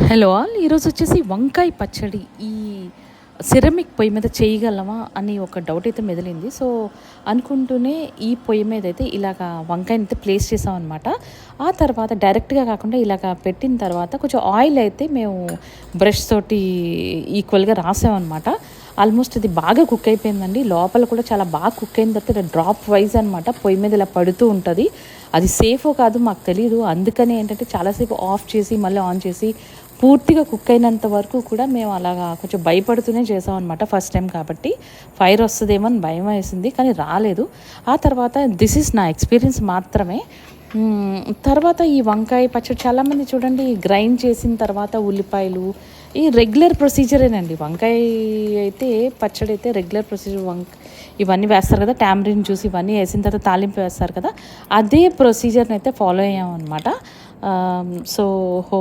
Hello all ఈరోజు వచ్చేసి వంకాయ పచ్చడి ఈ సిరమిక్ పొయ్యి మీద చేయగలమా అని ఒక డౌట్ అయితే మెదిలింది. సో అనుకుంటూనే ఈ పొయ్యి మీద అయితే ఇలాగ వంకాయని అయితే ప్లేస్ చేసామన్నమాట. ఆ తర్వాత డైరెక్ట్గా కాకుండా ఇలాగ పెట్టిన తర్వాత కొంచెం ఆయిల్ అయితే మేము బ్రష్ తోటి ఈక్వల్గా రాసామన్నమాట. ఆల్మోస్ట్ ఇది బాగా కుక్ అయిపోయిందండి. లోపల కూడా చాలా బాగా కుక్ అయిన తర్వాత డ్రాప్ వైజ్ అనమాట పొయ్యి మీద ఇలా పడుతూ ఉంటుంది. అది సేఫో కాదు మాకు తెలియదు. అందుకని ఏంటంటే చాలాసేపు ఆఫ్ చేసి మళ్ళీ ఆన్ చేసి పూర్తిగా కుక్ అయినంత వరకు కూడా మేము అలాగా కొంచెం భయపడుతూనే చేసాం అనమాట. ఫస్ట్ టైం కాబట్టి ఫైర్ వస్తుందేమో అని భయం వేసింది, కానీ రాలేదు. ఆ తర్వాత దిస్ ఈజ్ నా ఎక్స్పీరియన్స్ మాత్రమే. తర్వాత ఈ వంకాయ పచ్చడి చాలామంది చూడండి గ్రైండ్ చేసిన తర్వాత ఉల్లిపాయలు ఈ రెగ్యులర్ ప్రొసీజరేనండి. వంకాయ అయితే పచ్చడి అయితే రెగ్యులర్ ప్రొసీజర్ ఇవన్నీ వేస్తారు కదా, టామరిన్ జ్యూస్ ఇవన్నీ వేసిన తర్వాత తాలింపు వేస్తారు కదా, అదే ప్రొసీజర్ని అయితే ఫాలో అయ్యామన్నమాట. సో